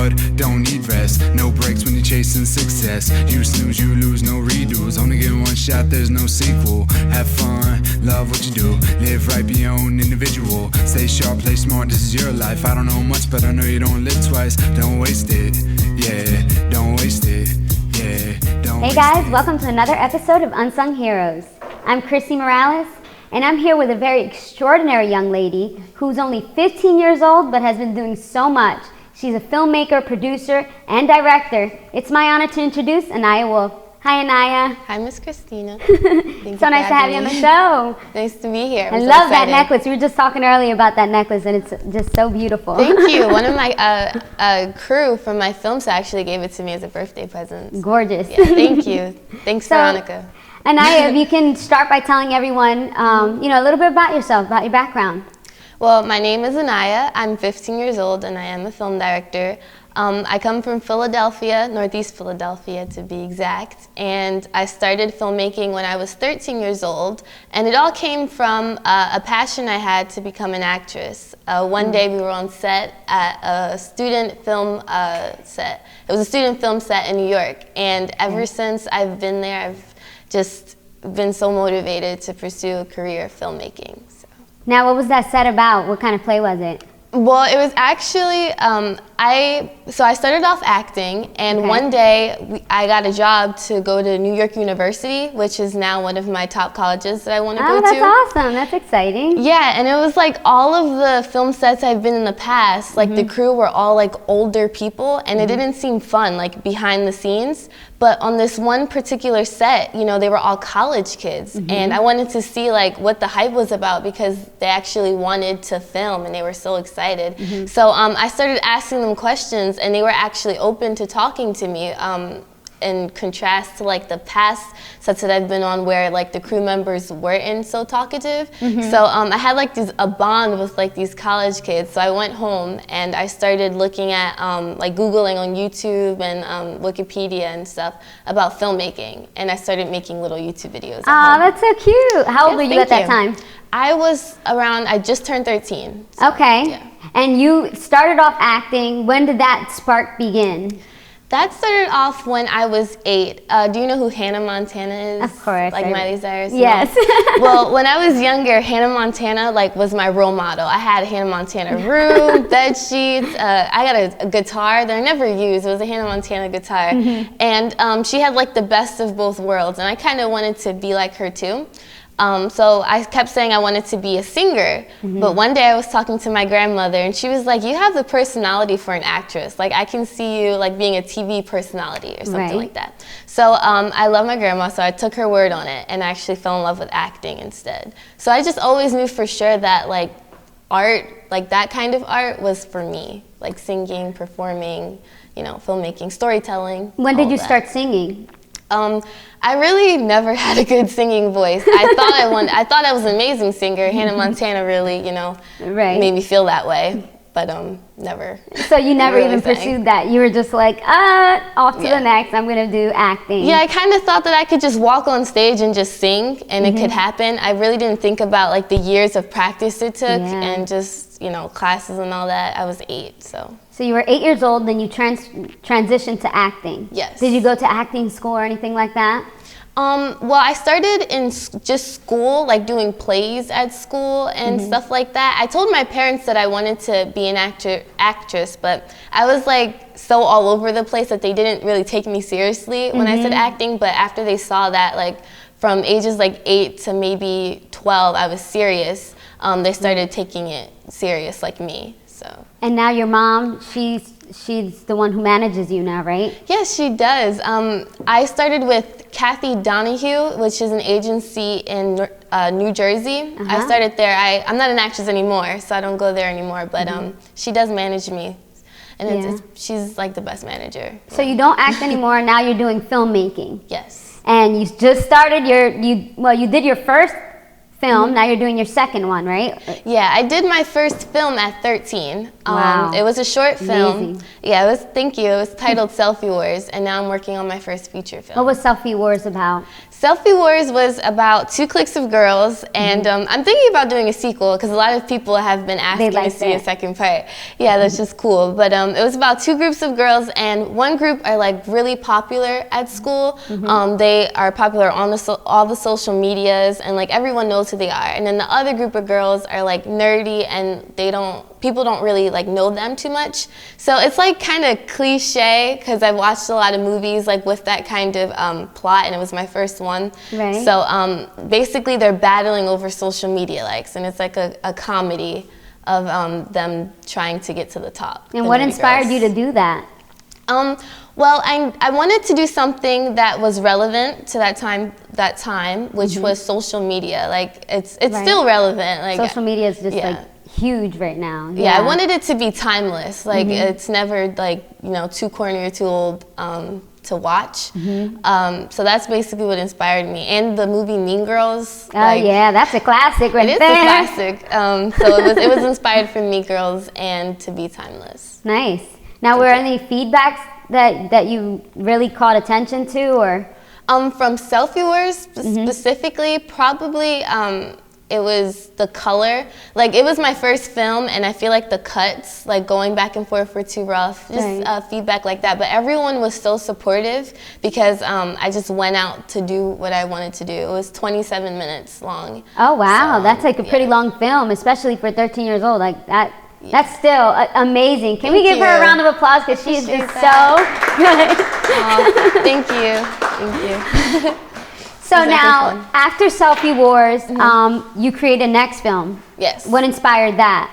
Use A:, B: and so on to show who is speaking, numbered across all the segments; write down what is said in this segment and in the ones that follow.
A: hard, don't need rest. No breaks when you're chasing success. You snooze, you lose, no redos. Only get one shot, there's no sequel. Have fun, love what you do. Live right, be your own individual. Stay sharp, play smart, this is your life. I don't know much, but I know you don't live twice. Don't waste it, yeah, don't waste it, yeah, don't
B: Hey guys, welcome to another episode of Unsung Heroes. I'm Chrissy Morales, and I'm here with a very extraordinary young lady who's only 15 years old but has been doing so much. She's a filmmaker, producer, and director. It's my honor to introduce Aniya Wolfe. Hi, Aniya.
C: Hi, Miss Christina.
B: So nice to have you on the show.
C: Nice to be here.
B: I love that necklace. We were just talking earlier about that necklace, and it's just so beautiful.
C: Thank you. One of my crew from my film set actually gave it to me as a birthday present.
B: Gorgeous.
C: Yeah, thank you. Thanks, Veronica.
B: Aniya, if you can start by telling everyone, a little bit about yourself, about your background.
C: Well, my name is Aniya. I'm 15 years old, and I am a film director. I come from Philadelphia, Northeast Philadelphia to be exact, and I started filmmaking when I was 13 years old, and it all came from a passion I had to become an actress. One day we were on set at a student film set. It was a student film set in New York, and ever since I've been there, I've just been so motivated to pursue a career of filmmaking. So.
B: Now, what was that set about? What kind of play was it?
C: Well, it was actually, I started off acting, and one day I got a job to go to New York University, which is now one of my top colleges that I want to go to.
B: Oh, that's awesome. That's exciting.
C: Yeah, and it was like all of the film sets I've been in the past, like the crew were all like older people, and it didn't seem fun, like behind the scenes. But on this one particular set, they were all college kids, and I wanted to see like what the hype was about because they actually wanted to film and they were so excited. So I started asking them questions, and they were actually open to talking to me. In contrast to like the past sets that I've been on where like the crew members weren't so talkative. So I had like a bond with like these college kids. So I went home and I started looking at like Googling on YouTube and Wikipedia and stuff about filmmaking. And I started making little YouTube videos.
B: Oh, that's so cute. How old were you at that time?
C: I just turned 13. So,
B: okay.
C: Yeah.
B: And you started off acting. When did that spark begin?
C: That started off when I was 8. Do you know who Hannah Montana is?
B: Of course.
C: Like Miley Cyrus?
B: Yes.
C: Well, when I was younger, Hannah Montana was my role model. I had a Hannah Montana room, bed sheets. I got a guitar that I never used. It was a Hannah Montana guitar. And she had like the best of both worlds. And I kind of wanted to be like her too. So I kept saying I wanted to be a singer, but one day I was talking to my grandmother and she was like, you have the personality for an actress. Like I can see you like being a TV personality or something like that. So I love my grandma, so I took her word on it and I actually fell in love with acting instead. So I just always knew for sure that like art, like that kind of art was for me, like singing, performing, filmmaking, storytelling.
B: When did you start singing?
C: I really never had a good singing voice. I thought I was an amazing singer. Hannah Montana really, made me feel that way, but never.
B: So you never
C: really
B: even pursued that? You were just like, off to the next, I'm going to do acting.
C: Yeah, I kind of thought that I could just walk on stage and just sing and it could happen. I really didn't think about like the years of practice it took and just, classes and all that. I was 8, so.
B: So you were 8 years old, then you transitioned to acting.
C: Yes.
B: Did you go to acting school or anything like that?
C: Well, I started in just school, like doing plays at school and stuff like that. I told my parents that I wanted to be an actress, but I was like so all over the place that they didn't really take me seriously when I said acting. But after they saw that, like from ages like 8 to maybe 12, I was serious. They started taking it serious like me. So.
B: And now your mom, she's the one who manages you now, right?
C: Yes, she does. I started with Kathy Donahue, which is an agency in New Jersey. I started there. I'm not an actress anymore, so I don't go there anymore, but she does manage me. And she's like the best manager.
B: So you don't act anymore, now you're doing filmmaking.
C: Yes.
B: And you just started you did your first film, now you're doing your second one, right?
C: Yeah, I did my first film at 13.
B: Wow.
C: It was a short film.
B: Amazing.
C: Yeah, thank you. It was titled Selfie Wars, and now I'm working on my first feature film.
B: What was Selfie Wars about?
C: Selfie Wars was about 2 cliques of girls, and I'm thinking about doing a sequel because a lot of people have been asking to see a second part. Yeah, that's just cool. But it was about 2 groups of girls, and one group are like really popular at school. They are popular on all the social medias, and like everyone knows who they are. And then the other group of girls are like nerdy, and people don't really like know them too much. So it's like kind of cliche because I've watched a lot of movies like with that kind of plot, and it was my first one.
B: Right.
C: So basically they're battling over social media likes, and it's like a comedy of them trying to get to the top.
B: And what inspired you to do that?
C: Well, I wanted to do something that was relevant to that time, which was social media. Like it's still relevant. Like
B: social media is just like huge right now.
C: Yeah, I wanted it to be timeless. Like it's never like, you know, too corny or too old to watch. So that's basically what inspired me. And the movie Mean Girls.
B: Oh yeah, that's a classic right there.
C: It is a classic. So it was inspired from Mean Girls and to be timeless.
B: Nice. Now, were any feedbacks that you really caught attention to, or?
C: From Selfie Wars specifically, probably it was the color. Like it was my first film, and I feel like the cuts, like going back and forth, were too rough. Just feedback like that. But everyone was so supportive because I just went out to do what I wanted to do. It was 27 minutes long. Oh
B: wow, so, that's like a pretty long film, especially for 13 years old. Like that. That's still amazing. Can we give her a round of applause because she is just so good.
C: Thank you. Thank you.
B: So now, after Selfie Wars, you create a next film.
C: Yes.
B: What inspired that?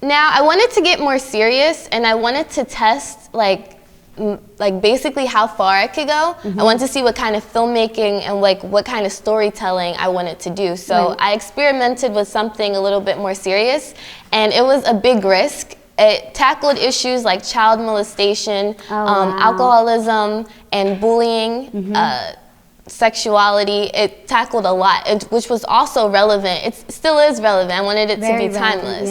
C: Now, I wanted to get more serious, and I wanted to test like basically how far I could go. I wanted to see what kind of filmmaking and like what kind of storytelling I wanted to do. So I experimented with something a little bit more serious, and it was a big risk. It tackled issues like child molestation, alcoholism, and bullying, sexuality. It tackled a lot, which was also relevant. It still is relevant. I wanted it to be timeless.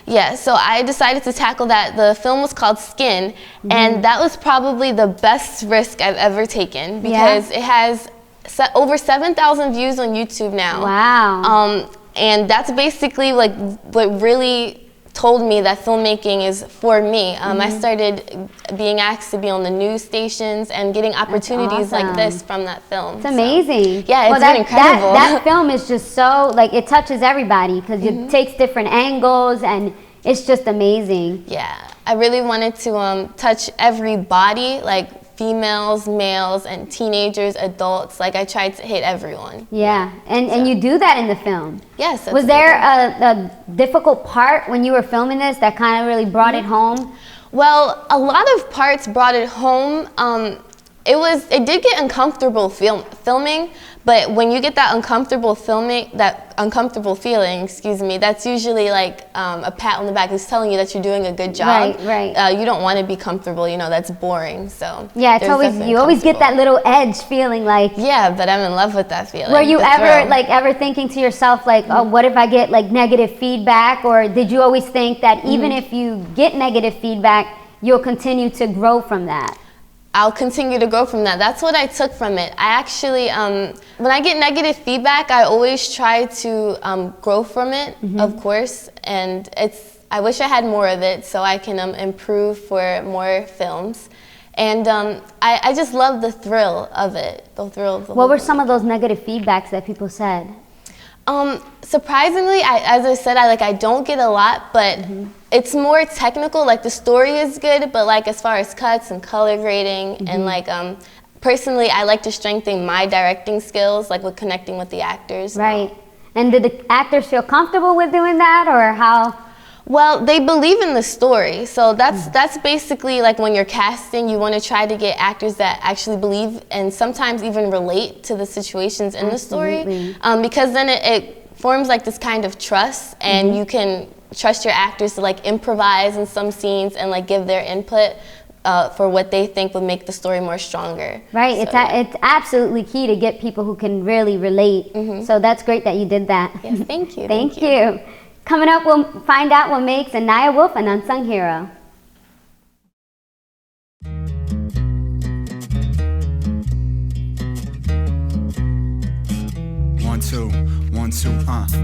C: Yeah, so I decided to tackle that. The film was called Skin, and that was probably the best risk I've ever taken because it has over 7,000 views on YouTube now.
B: Wow.
C: And that's basically like what really told me that filmmaking is for me. I started being asked to be on the news stations and getting opportunities like this from that film.
B: It's amazing.
C: Yeah, it's been incredible.
B: That film is just so, like, it touches everybody because it takes different angles and it's just amazing.
C: Yeah, I really wanted to touch every body, like females, males, and teenagers, adults. Like I tried to hit everyone.
B: Yeah, and you do that in the film.
C: Yes.
B: Was there a difficult part when you were filming this that kind of really brought it home? Well,
C: a lot of parts brought it home. It did get uncomfortable filming, but when you get that uncomfortable feeling, that's usually like a pat on the back. It's telling you that you're doing a good job.
B: Right.
C: You don't want to be comfortable, you know, that's boring. So
B: yeah, it's always, you always get that little edge feeling like.
C: Yeah, but I'm in love with that feeling.
B: Were you ever thinking to yourself like, oh, what if I get like negative feedback? Or did you always think that even if you get negative feedback, you'll continue to grow from that?
C: I'll continue to grow from that. That's what I took from it. I actually, when I get negative feedback, I always try to grow from it, of course, and I wish I had more of it so I can improve for more films. And I just love the thrill of it, the thrill of the
B: What were some of those negative feedbacks that people said?
C: Surprisingly, as I said, I don't get a lot, but it's more technical. Like the story is good, but like as far as cuts and color grading and like personally, I like to strengthen my directing skills, like with connecting with the actors.
B: Right. And did the actors feel comfortable with doing that, or how?
C: Well, they believe in the story, so that's basically like when you're casting, you want to try to get actors that actually believe and sometimes even relate to the situations in the story, because then it forms like this kind of trust, and you can trust your actors to like improvise in some scenes and like give their input for what they think would make the story more stronger.
B: Right, so, it's absolutely key to get people who can really relate. So that's great that you did that.
C: Yes, thank you.
B: Thank you. Coming up, we'll find out what makes Aniya Wolfe an unsung hero.
A: two, 1, 2,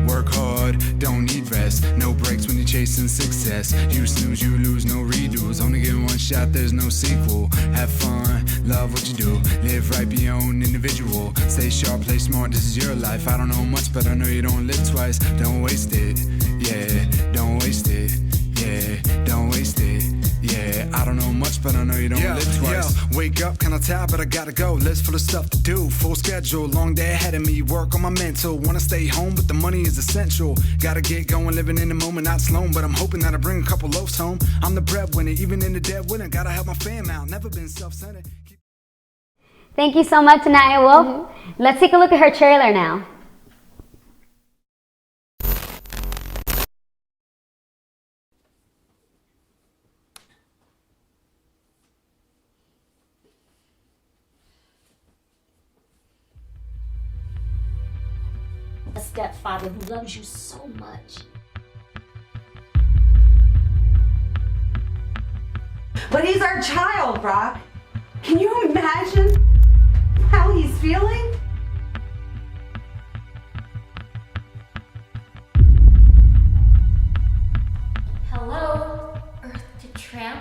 A: work hard, don't need rest. No breaks when you're chasing success. You snooze, you lose, no redos. Only get one shot, there's no sequel. Have fun, love what you do. Live right, be your own individual. Stay sharp, play smart, this is your life. I don't know much, but I know you don't live twice. Don't waste it, yeah, don't waste it, yeah, don't waste it. Yeah, I don't know much, but I know you don't live twice. Wake up, kinda tired, but I gotta go. List full of stuff to do, full schedule, long day ahead of me. Work on my mental, wanna stay home, but the money is essential. Gotta get going, living in the moment, not slow, but I'm hoping that I bring a couple loaves home. I'm the breadwinner, even in the dead winter. Gotta help my fam out, never been self-centered.
B: Thank you so much, Aniya Wolfe. Let's take a look at her trailer now.
D: A stepfather who loves you so much.
E: But he's our child, Brock. Can you imagine how he's feeling?
D: Hello, Earth to Tramp.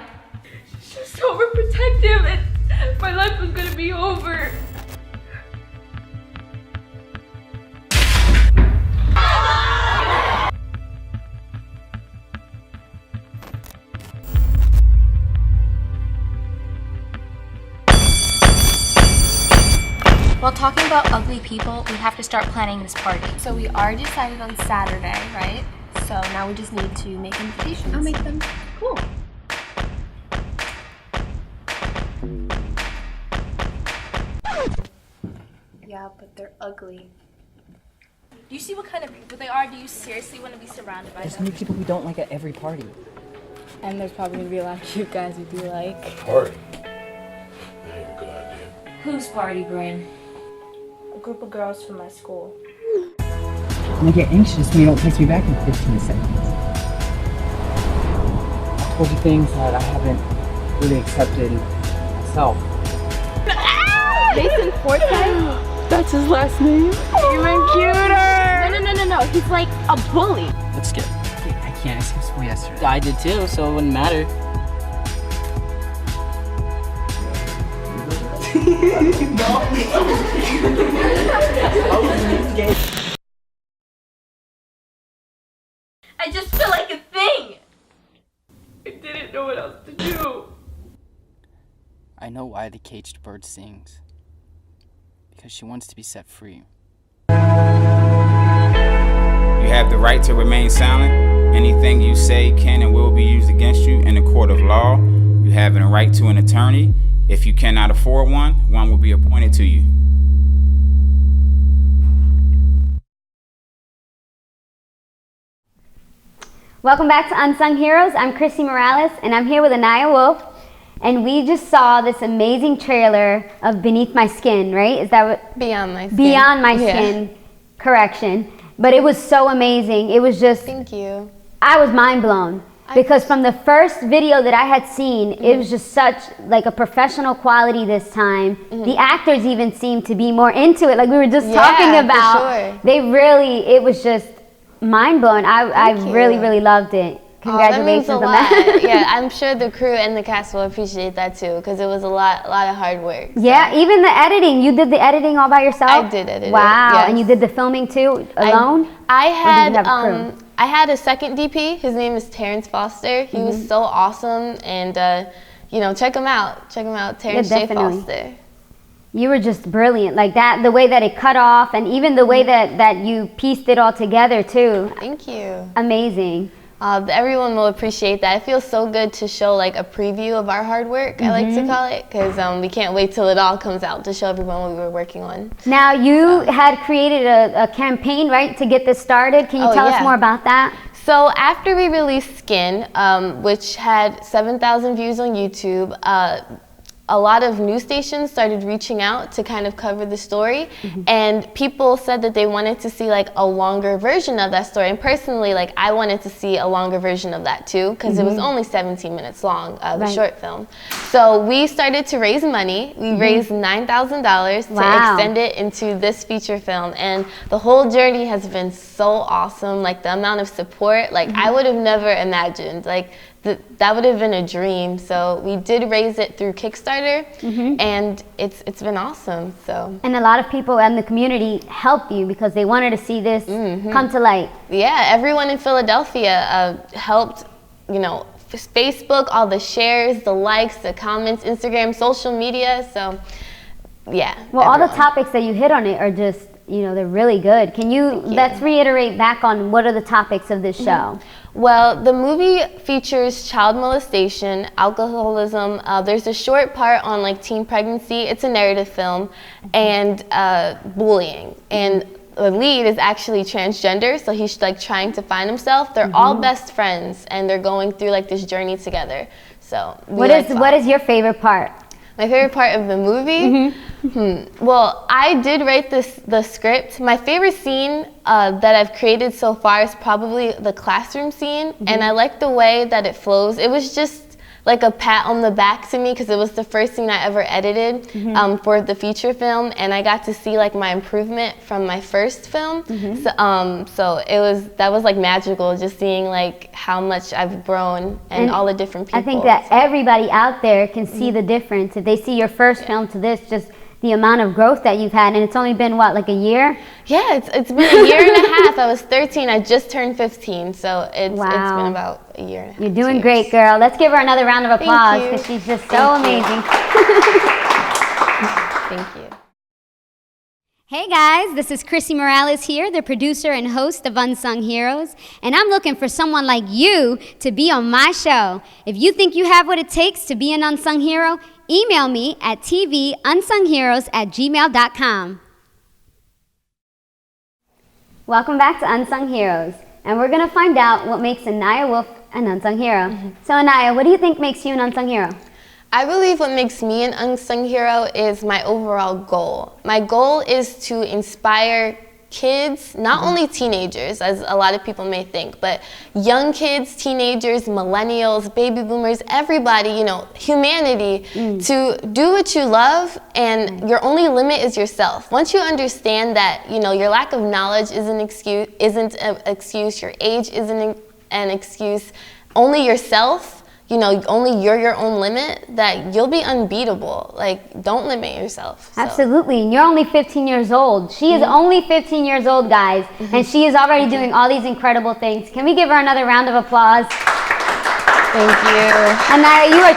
F: She's just overprotective and my life was gonna be over.
G: While talking about ugly people, we have to start planning this party.
H: So we already decided on Saturday, right? So now we just need to make invitations.
G: I'll make them.
H: Cool.
F: Yeah, but they're ugly. Do you see what kind of people they are? Do you seriously want to be surrounded by
I: There's
F: them?
I: gonna be people we don't like at every party.
F: And there's probably going to be a lot of cute guys we do like.
J: Party? That ain't a good idea.
D: Whose party, Bryn?
F: A group of girls from my school.
I: And I get anxious when you don't text me back in 15 seconds. I told you things that I haven't really accepted myself.
F: Mason Forte? That's his last name? Even cuter! No. He's like a bully.
I: Let's skip. I can't. I skipped school yesterday. I did too, so it wouldn't matter.
F: I just feel like a thing! I didn't know what else to do.
I: I know why the caged bird sings. Because she wants to be set free.
K: You have the right to remain silent. Anything you say can and will be used against you in the court of law. You have a right to an attorney. If you cannot afford one, one will be appointed to you.
B: Welcome back to Unsung Heroes. I'm Chrissy Morales, and I'm here with Aniya Wolfe. And we just saw this amazing trailer of Beneath My Skin, right? Is that what?
C: Beyond My Skin.
B: Beyond My Skin, correction. But it was so amazing. It was just...
C: Thank you.
B: I was mind blown. Because from the first video that I had seen, it was just such like a professional quality this time. The actors even seemed to be more into it. Like we were just talking about.
C: For sure.
B: They really, it was just mind blowing. I really, really loved it. Congratulations
C: on
B: that.
C: Yeah, I'm sure the crew and the cast will appreciate that too, because it was a lot of hard work. So.
B: Yeah, even the editing. You did the editing all by yourself?
C: I did edit it.
B: Wow,
C: Yes.
B: and you did the filming too, alone?
C: I had
B: have a crew?
C: I had a second DP. His name is Terrence Foster. He was so awesome, and check him out. Check him out, Terrence J. Foster.
B: You were just brilliant, like that. The way that it cut off, and even the way that you pieced it all together too.
C: Thank you.
B: Amazing.
C: Everyone will appreciate that. It feels so good to show like a preview of our hard work, I like to call it, because we can't wait till it all comes out to show everyone what we were working on.
B: Now you had created a campaign, right, to get this started. Can you tell us more about that?
C: So after we released Skin, which had 7,000 views on YouTube, a lot of news stations started reaching out to kind of cover the story, and people said that they wanted to see like a longer version of that story. And personally, like I wanted to see a longer version of that too, because it was only 17 minutes long, the short film. So we started to raise money. We raised $9,000 to extend it into this feature film, and the whole journey has been so awesome. Like the amount of support, like I would have never imagined. Like that would have been a dream. So we did raise it through Kickstarter, and it's been awesome. So
B: and a lot of people in the community helped you because they wanted to see this come to light.
C: Yeah, everyone in Philadelphia helped. You know, Facebook, all the shares, the likes, the comments, Instagram, social media. So yeah.
B: Well, all the topics that you hit on it are just, you know, they're really good. Can you let's reiterate back on what are the topics of this show?
C: Well, the movie features child molestation, alcoholism. There's a short part on like teen pregnancy. It's a narrative film, and bullying. And the lead is actually transgender, so he's like trying to find himself. They're all best friends, and they're going through like this journey together. So
B: what is your favorite part?
C: My favorite part of the movie? Well, I did write the script. My favorite scene that I've created so far is probably the classroom scene, and I like the way that it flows. It was just like a pat on the back to me because it was the first scene I ever edited for the feature film, and I got to see like my improvement from my first film. So that was like magical, just seeing like how much I've grown and all the different people.
B: I think that everybody out there can see the difference if they see your first film to this, just the amount of growth that you've had. And it's only been what, like a year?
C: Yeah, it's been a year and a half. I was 13, I just turned 15 , so it's been about a year and a half.
B: You're doing great, girl. Let's give her another round of applause because she's just so amazing.
C: Thank you.
B: Hey guys, this is Chrissy Morales here, the producer and host of Unsung Heroes, and I'm looking for someone like you to be on my show. If you think you have what it takes to be an unsung hero, email me at tvunsungheroes@gmail.com. Welcome back to Unsung Heroes, and we're going to find out what makes Aniya Wolfe an unsung hero. So Aniya, what do you think makes you an unsung hero?
C: I believe what makes me an unsung hero is my overall goal. My goal is to inspire kids, not only teenagers, as a lot of people may think, but young kids, teenagers, millennials, baby boomers, everybody, you know, humanity, to do what you love, and your only limit is yourself. Once you understand that, you know, your lack of knowledge isn't an excuse, your age isn't an excuse, only yourself, you know, only you're your own limit, that you'll be unbeatable. Like, don't limit yourself. So.
B: Absolutely, and you're only 15 years old. She is only 15 years old, guys, and she is already doing all these incredible things. Can we give her another round of applause?
C: Thank you.
B: Aniya, you are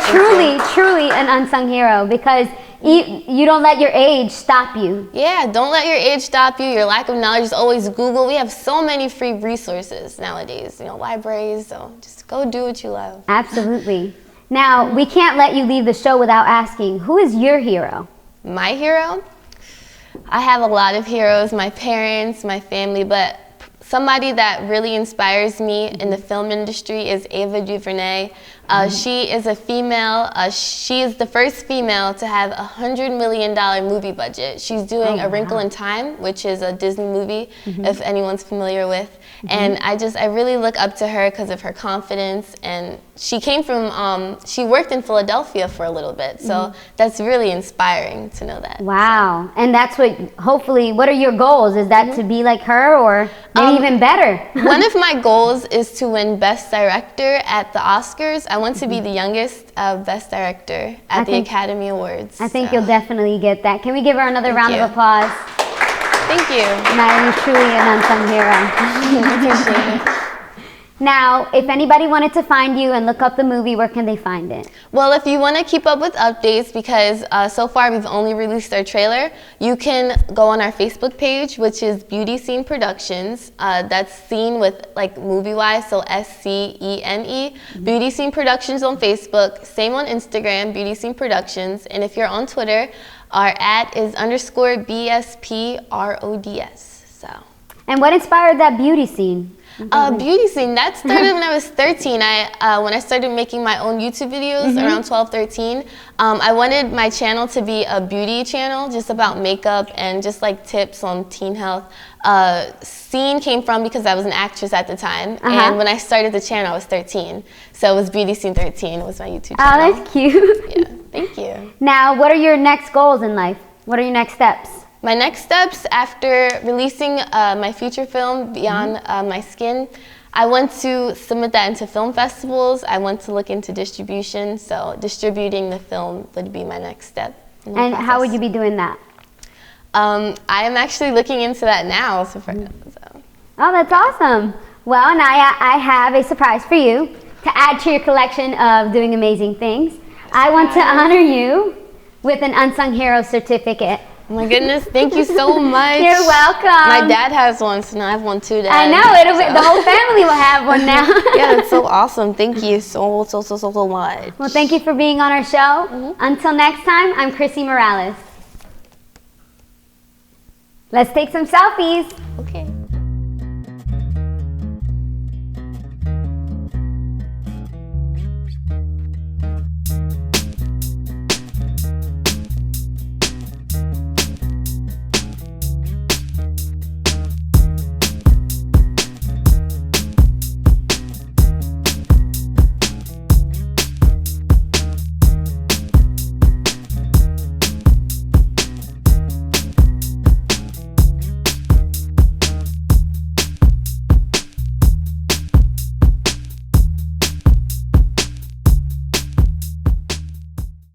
B: truly an unsung hero because you don't let your age stop you.
C: Yeah, don't let your age stop you. Your lack of knowledge is always Google. We have so many free resources nowadays, you know, libraries, so just go do what you love.
B: Absolutely. Now, we can't let you leave the show without asking, who is your hero?
C: My hero? I have a lot of heroes, my parents, my family, but somebody that really inspires me in the film industry is Ava DuVernay. She is a female. She is the first female to have a $100 million movie budget. She's doing A Wrinkle in Time, which is a Disney movie, if anyone's familiar with. And I really look up to her because of her confidence. And she came from, she worked in Philadelphia for a little bit. So that's really inspiring to know that.
B: Wow. So. And that's what, hopefully, what are your goals? Is that to be like her or maybe even better?
C: One of my goals is to win Best Director at the Oscars. I want to be the youngest Best Director at the Academy Awards.
B: I think you'll definitely get that. Can we give her another round of applause?
C: Thank you.
B: Now you're truly an unsung hero.
C: Appreciate it.
B: Now, if anybody wanted to find you and look up the movie, where can they find it?
C: Well, if you want to keep up with updates, because so far we've only released our trailer, you can go on our Facebook page, which is Beauty Scene Productions. That's scene with like movie-wise, so SCENE. Beauty Scene Productions on Facebook. Same on Instagram, Beauty Scene Productions. And if you're on Twitter, our @ is _BSPRODS. So.
B: And what inspired that beauty scene?
C: Beauty Scene, that started when I was 13. When I started making my own YouTube videos around 12, 13, I wanted my channel to be a beauty channel, just about makeup and just like tips on teen health. Scene came from because I was an actress at the time, and when I started the channel, I was 13. So it was Beauty Scene 13 was my YouTube channel.
B: Oh, that's cute.
C: Yeah, thank you.
B: Now, what are your next goals in life? What are your next steps?
C: My next steps after releasing my feature film, Beyond My Skin, I want to submit that into film festivals. I want to look into distribution, so distributing the film would be my next step.
B: And how would you be doing that?
C: I am actually looking into that now. So
B: Oh, that's awesome. Well, Aniya, I have a surprise for you to add to your collection of doing amazing things. I want to honor you with an Unsung Heroes certificate.
C: Oh my goodness, thank you so much.
B: You're welcome.
C: My dad has one, so now I have one too, Dad.
B: I know, the whole family will have one now.
C: Yeah, that's so awesome. Thank you so much.
B: Well, thank you for being on our show. Until next time, I'm Chrissy Morales. Let's take some selfies.
C: Okay.